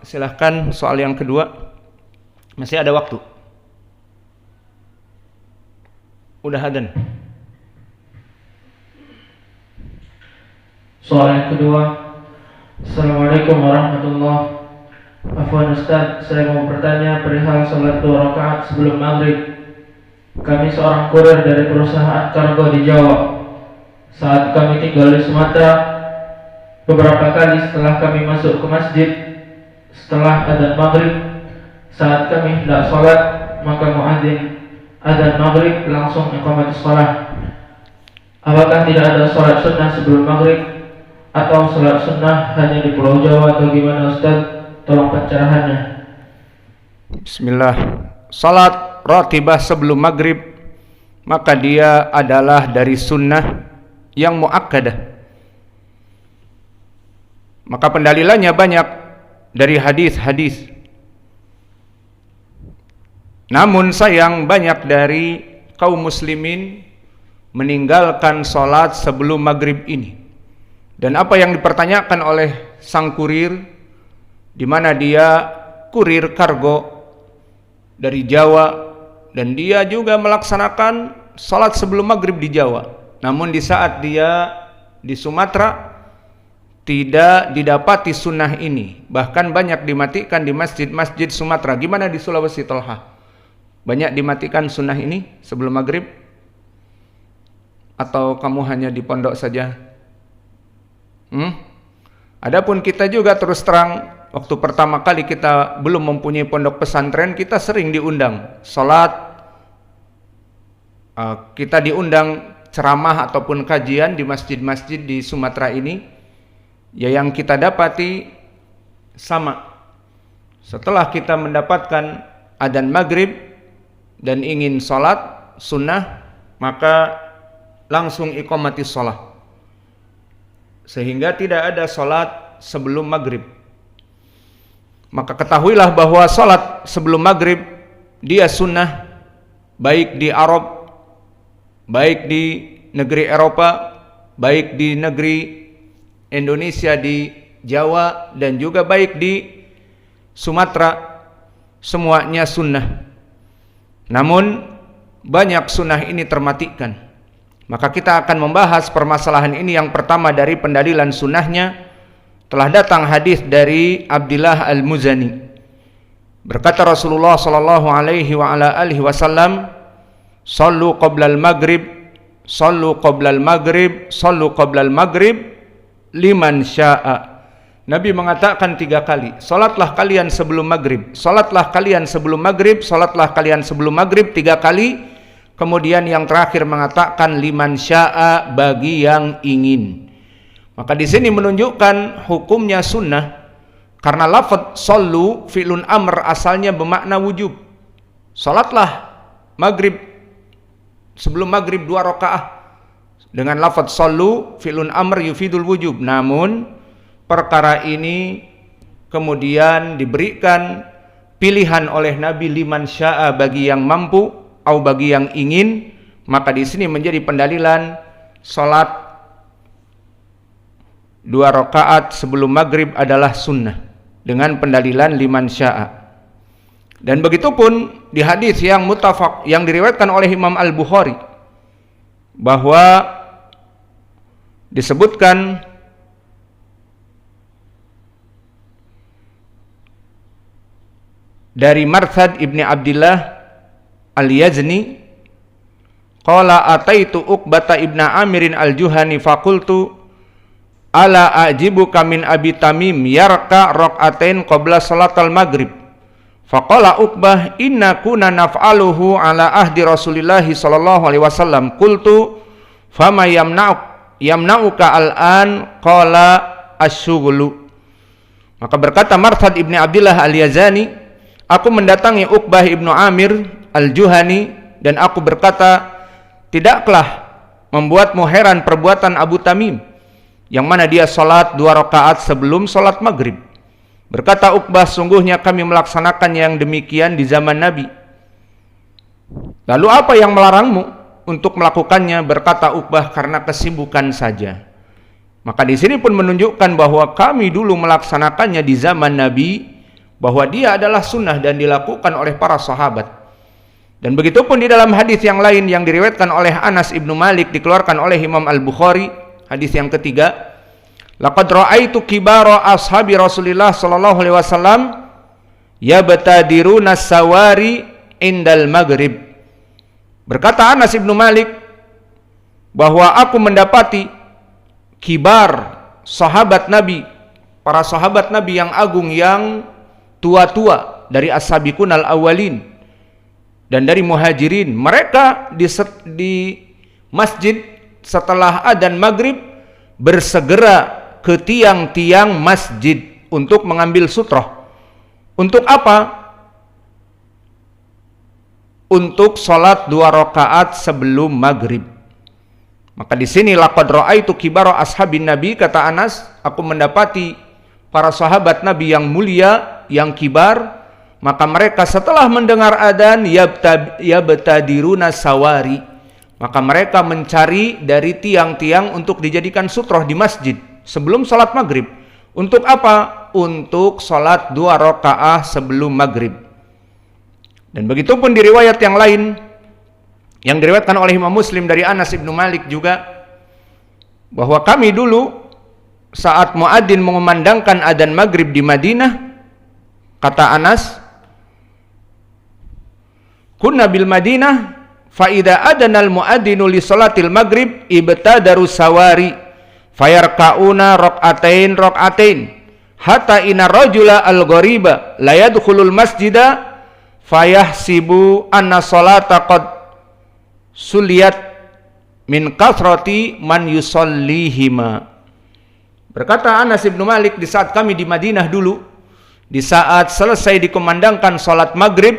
silahkan soal yang kedua. Masih ada waktu. Udah adzan. Soal yang kedua. Assalamualaikum warahmatullahi wabarakatuh. Afwan Ustaz, saya mau bertanya perihal sholat 2 rakaat sebelum maghrib. Kami seorang kurir dari perusahaan kargo di Jawa. Saat kami tinggal di Sumatera, beberapa kali setelah kami masuk ke masjid setelah adzan maghrib, saat kami hendak sholat, maka muadzin adzan maghrib langsung iqamatus shalah. Apakah tidak ada sholat sunnah sebelum maghrib atau sholat sunnah hanya di Pulau Jawa atau gimana Ustaz? Tolong pencerahannya. Bismillah. Salat ratibah sebelum maghrib, maka dia adalah dari sunnah yang muakkadah. Maka pendalilannya banyak dari hadis-hadis. Namun sayang banyak dari kaum muslimin meninggalkan salat sebelum maghrib ini. Dan apa yang dipertanyakan oleh sang kurir, di mana dia kurir kargo dari Jawa, dan dia juga melaksanakan salat sebelum maghrib di Jawa. Namun di saat dia di Sumatera tidak didapati sunnah ini. Bahkan banyak dimatikan di masjid-masjid Sumatera. Gimana di Sulawesi, Tolha? Banyak dimatikan sunnah ini sebelum maghrib? Atau kamu hanya di pondok saja? Adapun kita juga terus terang, waktu pertama kali kita belum mempunyai pondok pesantren, kita sering diundang salat, kita diundang ceramah ataupun kajian di masjid-masjid di Sumatera ini. Ya, yang kita dapati sama. Setelah kita mendapatkan adzan maghrib dan ingin salat sunnah, maka langsung iqamatis shalah, sehingga tidak ada salat sebelum maghrib. Maka ketahuilah bahwa salat sebelum maghrib dia sunnah, baik di Arab, baik di negeri Eropa, baik di negeri Indonesia, di Jawa, dan juga baik di Sumatera, semuanya sunnah. Namun banyak sunnah ini termatikan. Maka kita akan membahas permasalahan ini. Yang pertama dari pendalilan sunnahnya, telah datang hadis dari Abdullah Al-Muzani. Berkata Rasulullah sallallahu alaihi wa ala alihi wasallam, "Shallu qabla al-maghrib, shallu qabla al-maghrib, shallu qabla al-maghrib liman syaa." Nabi mengatakan 3 kali, salatlah kalian sebelum maghrib, salatlah kalian sebelum maghrib, salatlah kalian sebelum maghrib 3 kali. Kemudian yang terakhir mengatakan liman syaa, bagi yang ingin. Maka di sini menunjukkan hukumnya sunnah, karena lafaz sallu fi'lun amr asalnya bermakna wujub. Salatlah maghrib sebelum maghrib 2 rakaat. Dengan lafaz sallu fi'lun amr yufidul wujub. Namun perkara ini kemudian diberikan pilihan oleh Nabi liman syaa, bagi yang mampu atau bagi yang ingin. Maka di sini menjadi pendalilan salat 2 rakaat sebelum maghrib adalah sunnah, dengan pendalilan liman syaa. Dan begitupun di hadis yang muttafaq yang diriwayatkan oleh Imam Al-Bukhari, bahwa disebutkan dari Marthad ibni Abdillah Al-Yazni, qala ataitu Uqbata ibna Amirin Al-Juhani faqultu ala ajibuka min Abi Tamim yarka rak'atain qabla salatal maghrib. Faqala Uqbah inna kunna naf'aluhu ala ahdi Rasulillahi sallallahu alaihi wasallam. Qultu fama yamna'uka al'an? Qala asyghulu. Maka berkata Marthad ibni Abdillah Al-Yazani, aku mendatangi Uqbah ibnu Amir Al-Juhani dan aku berkata, tidaklah membuatmu heran perbuatan Abu Tamim, yang mana dia salat 2 rakaat sebelum salat maghrib. Berkata Uqbah, sungguhnya kami melaksanakan yang demikian di zaman Nabi. Lalu apa yang melarangmu untuk melakukannya? Berkata Uqbah, karena kesibukan saja. Maka di sini pun menunjukkan bahwa kami dulu melaksanakannya di zaman Nabi, bahwa dia adalah sunnah dan dilakukan oleh para sahabat. Dan begitu pun di dalam hadis yang lain yang diriwayatkan oleh Anas ibnu Malik, dikeluarkan oleh Imam Al-Bukhari, hadis yang ketiga, laqad ra'aitu kibara ashabi Rasulillah sallallahu alaihi wasallam yabtadiruna sawari indal maghrib. Berkata Anas ibnu Malik bahwa aku mendapati kibar sahabat Nabi, para sahabat Nabi yang agung, yang tua-tua dari as-sabiqun al-awwalin dan dari muhajirin, mereka di masjid setelah adzan maghrib bersegera ke tiang-tiang masjid untuk mengambil sutroh. Untuk apa? Untuk sholat 2 rakaat sebelum maghrib. Maka di sini laqad ra'aitu kibara ashabin Nabi, kata Anas, aku mendapati para sahabat Nabi yang mulia, yang kibar, maka mereka setelah mendengar adzan yabtadiruna sawari, maka mereka mencari dari tiang-tiang untuk dijadikan sutroh di masjid sebelum sholat maghrib. Untuk apa? Untuk sholat 2 rakaat sebelum maghrib. Dan begitu pun di riwayat yang lain yang diriwayatkan oleh Imam Muslim dari Anas ibnu Malik juga, bahwa kami dulu saat muadzin mengumandangkan adzan maghrib di Madinah, kata Anas, kunna bil Madinah fa idza adana al muadzinu li salatil maghrib ibtadaru sawari fayarkauna rak'atain hatta inna rajula al ghariba la yadkhulul masjida fayahsibu anna salata qad suliyat min kathrati man yusallihima. Berkata Anas ibnu Malik, di saat kami di Madinah dulu, di saat selesai dikumandangkan salat maghrib,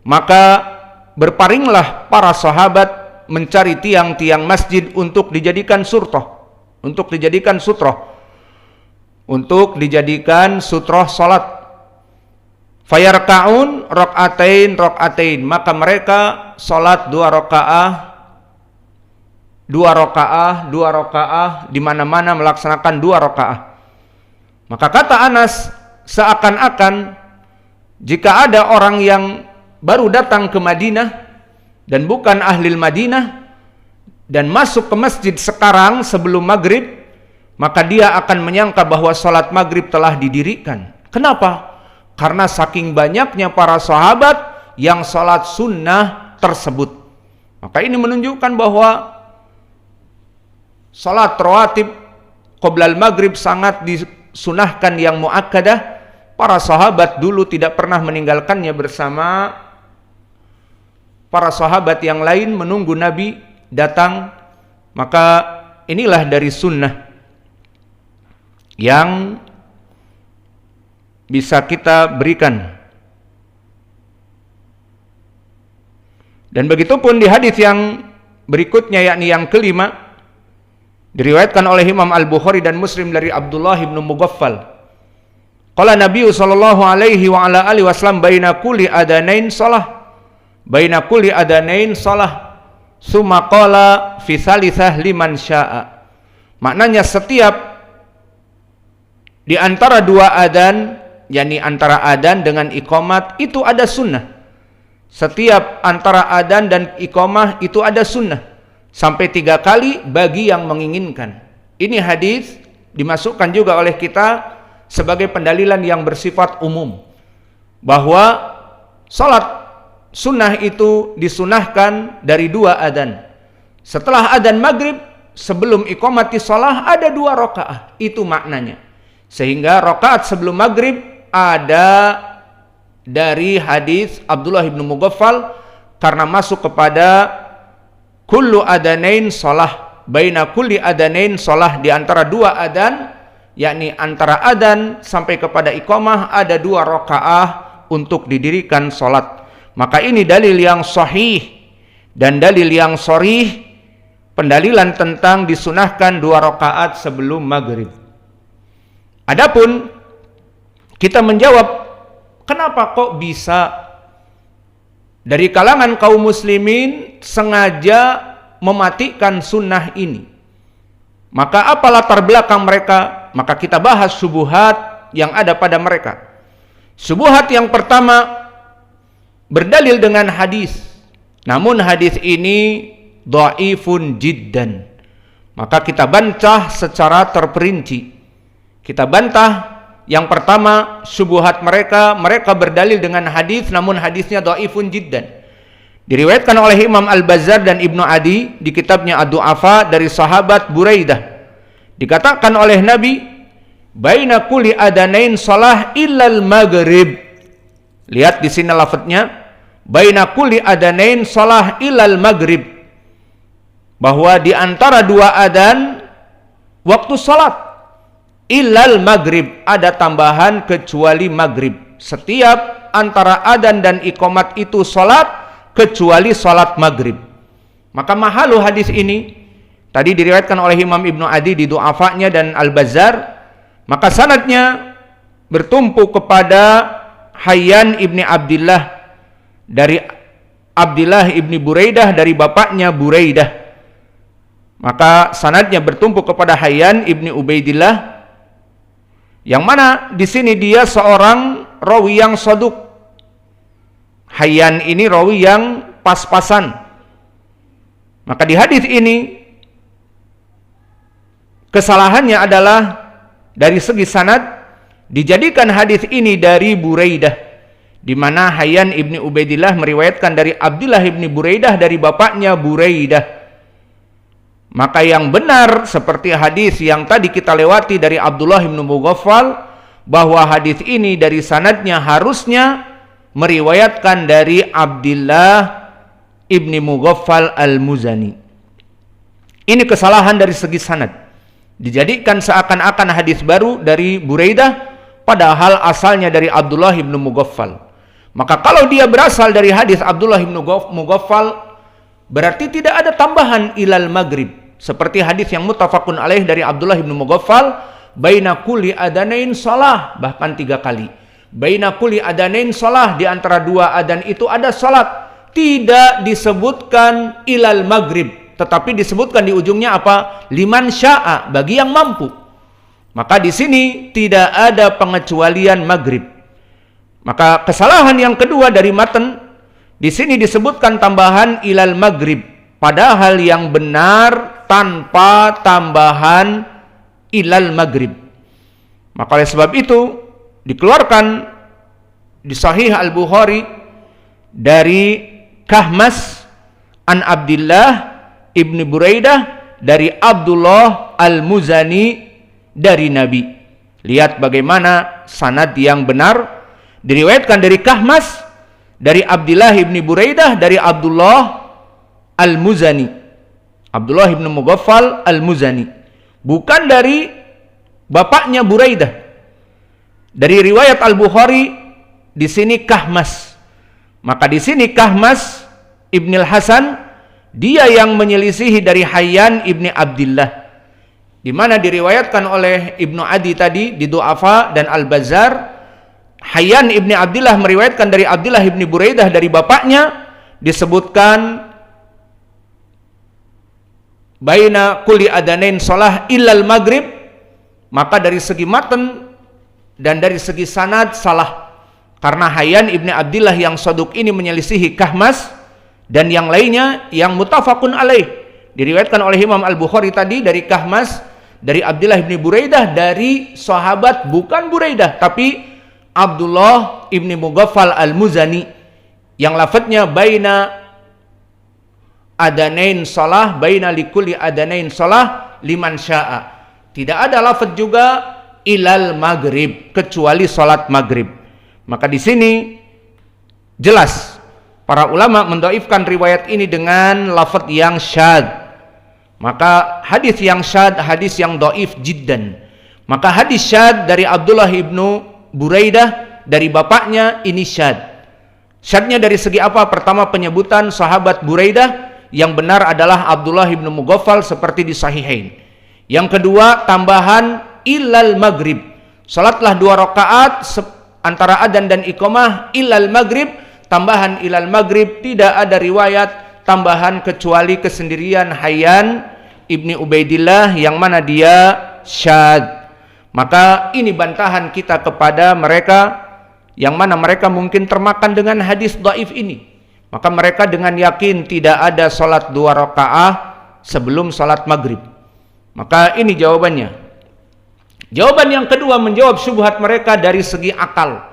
maka berparinglah para sahabat mencari tiang-tiang masjid untuk dijadikan sutroh, untuk dijadikan sutroh salat. Fayarka'un rak'atain, maka mereka salat 2 rakaat, di mana-mana melaksanakan 2 rakaat. Maka kata Anas, seakan-akan jika ada orang yang baru datang ke Madinah dan bukan ahli Madinah dan masuk ke masjid sekarang sebelum maghrib, maka dia akan menyangka bahwa salat maghrib telah didirikan. Kenapa? Karena saking banyaknya para sahabat yang salat sunnah tersebut. Maka ini menunjukkan bahwa salat rawatib qoblal maghrib sangat disunahkan yang muakkadah. Para sahabat dulu tidak pernah meninggalkannya bersama para sahabat yang lain menunggu Nabi datang. Maka inilah dari sunnah yang bisa kita berikan. Dan begitu pun di hadis yang berikutnya, yakni yang kelima, diriwayatkan oleh Imam Al-Bukhari dan Muslim dari Abdullah bin Mughaffal. Qala Nabi sallallahu alaihi wa ala alihi wasallam baina kulli adanain salah summa qala fi thalithah liman syaa. Maknanya setiap di antara 2 adzan, yakni antara adzan dengan iqamat, itu ada sunnah. Setiap antara adzan dan iqamah itu ada sunnah sampai 3 kali bagi yang menginginkan. Ini hadis dimasukkan juga oleh kita sebagai pendalilan yang bersifat umum, bahwa salat sunnah itu disunahkan dari 2 adzan. Setelah adzan maghrib, sebelum iqamati shalah ada 2 rakaat. Itu maknanya. Sehingga rakaat sebelum maghrib ada dari hadis Abdullah bin Mughaffal, karena masuk kepada kullu adanain shalah, baina kulli adanain shalah, di antara 2 adzan, yakni antara adzan sampai kepada iqamah ada 2 rakaat untuk didirikan salat. Maka ini dalil yang sahih dan dalil yang sharih, pendalilan tentang disunahkan 2 rakaat sebelum maghrib. Adapun kita menjawab, kenapa kok bisa dari kalangan kaum muslimin sengaja mematikan sunnah ini? Maka apa latar belakang mereka? Maka kita bahas syubhat yang ada pada mereka. Syubhat yang pertama berdalil dengan hadis, namun hadis ini dhaifun jiddan. Maka kita bantah secara terperinci. Kita bantah yang pertama, syubhat mereka berdalil dengan hadis, namun hadisnya dhaifun jiddan. Diriwayatkan oleh Imam Al-Bazzar dan Ibnu Adi di kitabnya Ad-Du'afa dari sahabat Buraidah. Dikatakan oleh Nabi, baina kulli adanain shalah illal maghrib. Lihat di sini lafadznya, baina kulli adanain shalah illal maghrib. Bahwa di antara dua adzan waktu salat illal maghrib, ada tambahan kecuali maghrib. Setiap antara adzan dan iqamat itu salat kecuali salat maghrib. Maka mahalu hadis ini tadi diriwayatkan oleh Imam Ibnu Adi di Du'afanya dan Al-Bazzar. Maka sanadnya bertumpu kepada Hayyan ibni Abdillah dari Abdillah ibni Buraidah dari bapaknya Buraidah. Maka sanadnya bertumpu kepada Hayyan ibni Ubaidillah, yang mana di sini dia seorang rawi yang shaduk. Hayyan ini rawi yang pas-pasan. Maka di hadis ini kesalahannya adalah dari segi sanad, dijadikan hadis ini dari Buraidah, di mana Hayyan ibni Ubaidillah meriwayatkan dari Abdullah ibni Buraidah dari bapaknya Buraidah. Maka yang benar seperti hadis yang tadi kita lewati dari Abdullah ibn Mughaffal, bahwa hadis ini dari sanadnya harusnya meriwayatkan dari Abdullah ibni Mughaffal al-Muzani. Ini kesalahan dari segi sanad. Dijadikan seakan-akan hadis baru dari Buraidah, padahal asalnya dari Abdullah ibn Mughaffal. Maka kalau dia berasal dari hadis Abdullah ibn Mughaffal, berarti tidak ada tambahan ilal maghrib. Seperti hadis yang muttafaqun alaih dari Abdullah ibn Mughaffal, baina kulli adanain salah, bahkan 3 kali. Baina kulli adanain salah, di antara dua adzan itu ada salat. Tidak disebutkan ilal maghrib, tetapi disebutkan di ujungnya apa? Liman sya'a, bagi yang mampu. Maka di sini tidak ada pengecualian maghrib. Maka kesalahan yang kedua dari matan, di sini disebutkan tambahan ilal maghrib, padahal yang benar tanpa tambahan ilal maghrib. Maka oleh sebab itu dikeluarkan di Sahih Al-Bukhari dari Kahmas an Abdillah ibni Buraidah dari Abdullah al-Muzani dari Nabi. Lihat bagaimana sanad yang benar, diriwayatkan dari Kahmas dari Abdullah ibni Buraidah dari Abdullah al-Muzani, Abdullah ibn Mughaffal al-Muzani, bukan dari bapaknya Buraidah. Dari riwayat Al-Bukhari di sini Kahmas. Maka di sini Kahmas ibn al-Hasan, dia yang menyelisihi dari Hayyan ibni Abdillah, di mana diriwayatkan oleh Ibnu Adi tadi di Du'afa dan Al-Bazzar. Hayyan ibni Abdillah meriwayatkan dari Abdullah ibni Buraidah dari bapaknya, disebutkan baina kulli adanain shalah illal maghrib. Maka dari segi matan dan dari segi sanad salah, karena Hayyan ibni Abdillah yang shaduk ini menyelisihi Kahmas dan yang lainnya yang muttafaqun alaih. Diriwayatkan oleh Imam Al-Bukhari tadi dari Kahmas dari Abdullah ibni Buraidah dari sahabat bukan Buraidah tapi Abdullah ibni Mughaffal al-Muzani, yang lafadznya baina adanain salah, baina likulli adanain salah liman sya'a. Tidak ada lafadz juga ilal maghrib, kecuali salat maghrib. Maka di sini jelas para ulama mendhaifkan riwayat ini dengan lafadz yang syadz. Maka hadis yang syadz, hadis yang dhaif jiddan. Maka hadis syadz dari Abdullah ibnu Buraidah dari bapaknya ini syadz. Syadznya dari segi apa? Pertama, penyebutan sahabat Buraidah, yang benar adalah Abdullah ibnu Mughaffal seperti di Sahihain. Yang kedua, tambahan ilal maghrib, salatlah 2 rakaat antara adzan dan iqamah ilal maghrib, tambahan ilal maghrib. Tidak ada riwayat tambahan kecuali kesendirian Hayyan ibni Ubaidillah yang mana dia syadz. Maka ini bantahan kita kepada mereka yang mana mereka mungkin termakan dengan hadis dhaif ini. Maka mereka dengan yakin tidak ada salat 2 rakaat sebelum salat maghrib. Maka ini jawabannya. Jawaban yang kedua menjawab syubhat mereka dari segi akal.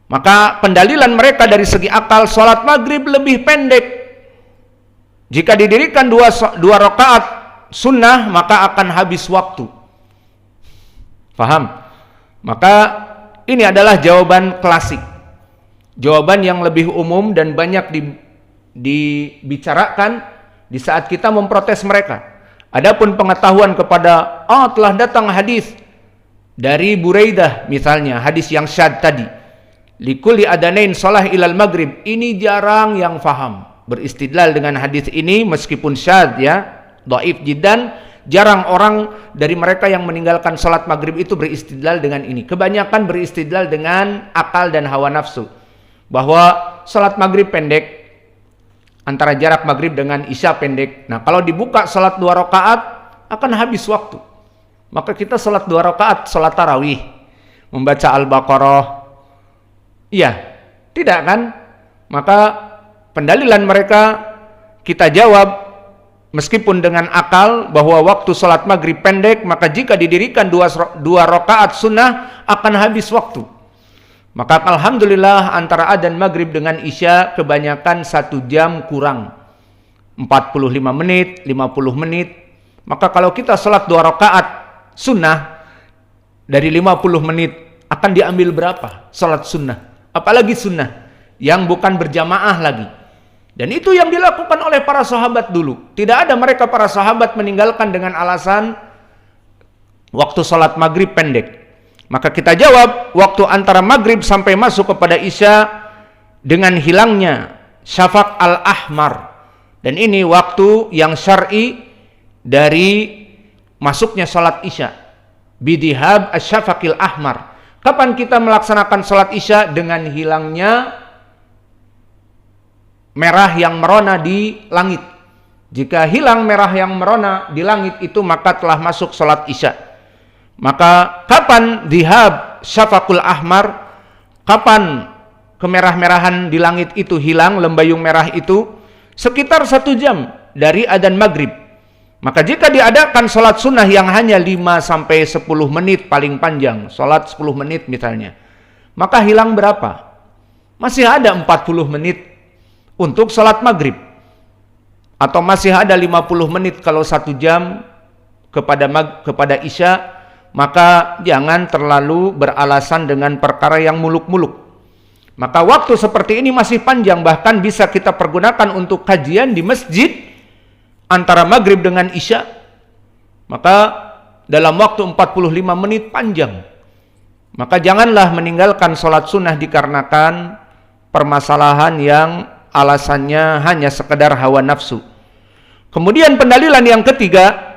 Maka pendalilan mereka dari segi akal, salat maghrib lebih pendek. Jika didirikan 2 rakaat sunnah, maka akan habis waktu. Faham? Maka ini adalah jawaban klasik. Jawaban yang lebih umum dan banyak dibicarakan di saat kita memprotes mereka. Adapun pengetahuan kepada telah datang hadis dari Buraidah misalnya, hadis yang syad tadi, likulli adanain shalah ilal maghrib, ini jarang yang faham beristidlal dengan hadis ini meskipun syad ya, dhaif jiddan. Jarang orang dari mereka yang meninggalkan salat maghrib itu beristidlal dengan ini. Kebanyakan beristidlal dengan akal dan hawa nafsu, bahwa salat maghrib pendek, antara jarak maghrib dengan isya pendek. Nah, kalau dibuka salat 2 rakaat akan habis waktu. Maka kita salat 2 rakaat, salat tarawih, membaca Al-Baqarah. Iya, tidak kan? Maka pendalilan mereka kita jawab meskipun dengan akal bahwa waktu salat maghrib pendek, maka jika didirikan 2 rakaat sunnah akan habis waktu. Maka alhamdulillah antara adzan maghrib dengan isya kebanyakan 1 jam kurang, 45 menit, 50 menit. Maka kalau kita salat 2 rakaat sunnah dari 50 menit akan diambil berapa salat sunnah? Apalagi sunnah yang bukan berjamaah lagi. Dan itu yang dilakukan oleh para sahabat dulu. Tidak ada mereka para sahabat meninggalkan dengan alasan waktu salat maghrib pendek. Maka kita jawab, waktu antara maghrib sampai masuk kepada isya dengan hilangnya syafaq al-ahmar. Dan ini waktu yang syar'i dari masuknya salat isya. Bidihab asy-syafaqil ahmar. Kapan kita melaksanakan salat isya? Dengan hilangnya merah yang merona di langit. Jika hilang merah yang merona di langit itu, maka telah masuk salat isya. Maka kapan dhihab syafaqul ahmar? Kapan kemerah-merahan di langit itu hilang, lembayung merah itu? Sekitar 1 jam dari adzan maghrib. Maka jika diadakan salat sunnah yang hanya 5-10 menit paling panjang, salat 10 menit misalnya, maka hilang berapa? Masih ada 40 menit untuk salat maghrib, atau masih ada 50 menit kalau 1 jam kepada isya. Maka jangan terlalu beralasan dengan perkara yang muluk-muluk. Maka waktu seperti ini masih panjang, bahkan bisa kita pergunakan untuk kajian di masjid antara maghrib dengan isya. Maka dalam waktu 45 menit panjang. Maka janganlah meninggalkan salat sunnah dikarenakan permasalahan yang alasannya hanya sekedar hawa nafsu. Kemudian pendalilan yang ketiga,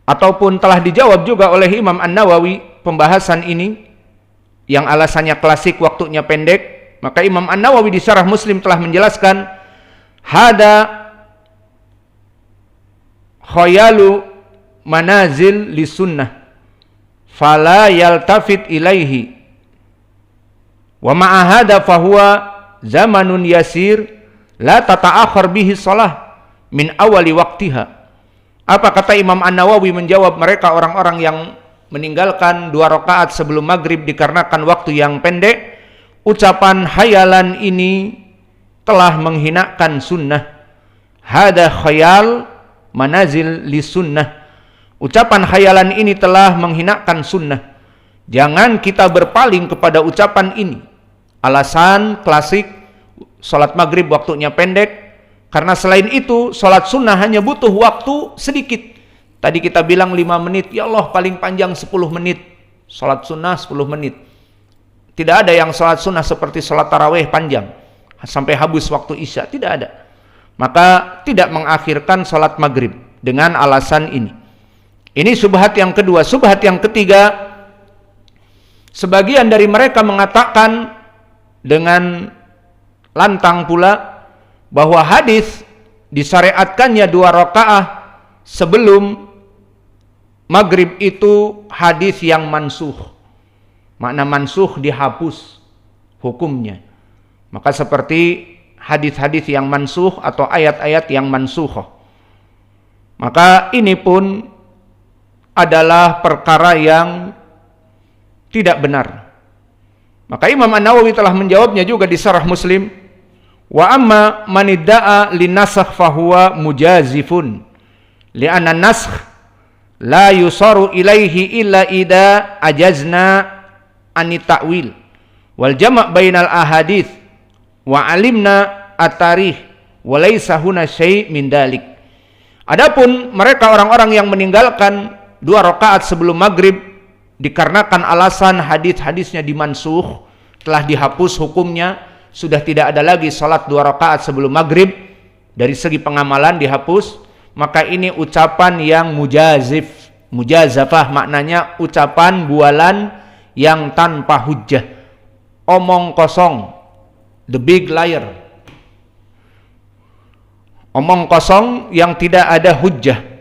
ataupun telah dijawab juga oleh Imam An-Nawawi pembahasan ini, yang alasannya klasik waktunya pendek. Maka Imam An-Nawawi di Syarah Muslim telah menjelaskan, hada khayalu manazil li sunnah fala yaltafit ilaihi wa ma'a hada fahuwa zamanun yasir la tata'akhir bihi shalah min awali waqtiha. Apa kata Imam An-Nawawi menjawab mereka orang-orang yang meninggalkan 2 rakaat sebelum maghrib dikarenakan waktu yang pendek? Ucapan hayalan ini telah menghinakan sunnah. Hada khayal manazil li sunnah. Ucapan hayalan ini telah menghinakan sunnah. Jangan kita berpaling kepada ucapan ini. Alasan klasik, salat maghrib waktunya pendek, karena selain itu salat sunnah hanya butuh waktu sedikit. Tadi kita bilang 5 menit, ya Allah paling panjang 10 menit. Salat sunnah 10 menit. Tidak ada yang salat sunnah seperti salat tarawih panjang sampai habis waktu isya, tidak ada. Maka tidak mengakhirkan salat maghrib dengan alasan ini. Ini syubhat yang kedua. Syubhat yang ketiga, sebagian dari mereka mengatakan dengan lantang pula bahwa hadis disyariatkannya 2 rakaat sebelum maghrib itu hadis yang mansuh. Makna mansuh dihapus hukumnya. Maka seperti hadis-hadis yang mansuh atau ayat-ayat yang mansuh. Maka ini pun adalah perkara yang tidak benar. Maka Imam An-Nawawi telah menjawabnya juga di Syarah Muslim. Wa amma man idda'a linasakh fahuwa mujazifun. Li'anna nasakh la yusaru ilaihi illa ida ajazna anit ta'wil wal jama' bainal ahadits wa alimna at-tarikh wa laysa huna syai' min dalik. Adapun mereka orang-orang yang meninggalkan 2 rakaat sebelum maghrib dikarenakan alasan hadis-hadisnya dimansuh, telah dihapus hukumnya, sudah tidak ada lagi salat 2 rakaat sebelum maghrib, dari segi pengamalan dihapus, maka ini ucapan yang mujazif. Mujazafah maknanya ucapan bualan yang tanpa hujjah, omong kosong, the big liar, omong kosong yang tidak ada hujjah.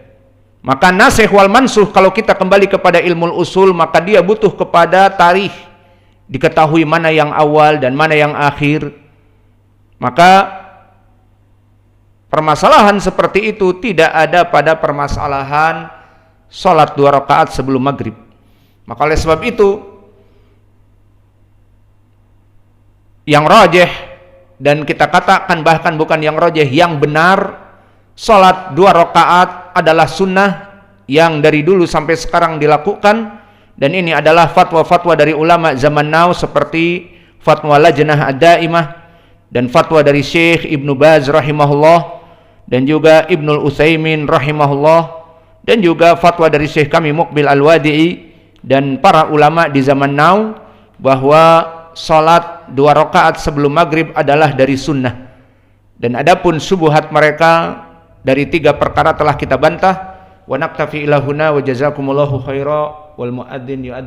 Maka nasikh wal mansuh, kalau kita kembali kepada ilmu usul, maka dia butuh kepada tarikh, diketahui mana yang awal dan mana yang akhir. Maka permasalahan seperti itu tidak ada pada permasalahan salat 2 rakaat sebelum maghrib. Maka oleh sebab itu yang rajih, dan kita katakan bahkan bukan yang rajih, yang benar, salat 2 rakaat adalah sunnah yang dari dulu sampai sekarang dilakukan, dan ini adalah fatwa-fatwa dari ulama zaman now seperti fatwa Lajnah Ad-Daimah dan fatwa dari Syekh Ibnu Baz rahimahullah dan juga Ibnul Utsaimin rahimahullah, dan juga fatwa dari Syekh kami Muqbil Al-Wadi'i dan para ulama di zaman now, bahwa salat 2 rakaat sebelum maghrib adalah dari sunnah. Dan adapun subuhat mereka dari 3 perkara telah kita bantah. Wa naktafi ila huna wa jazakumullahu khaira wal muadzin yu'addi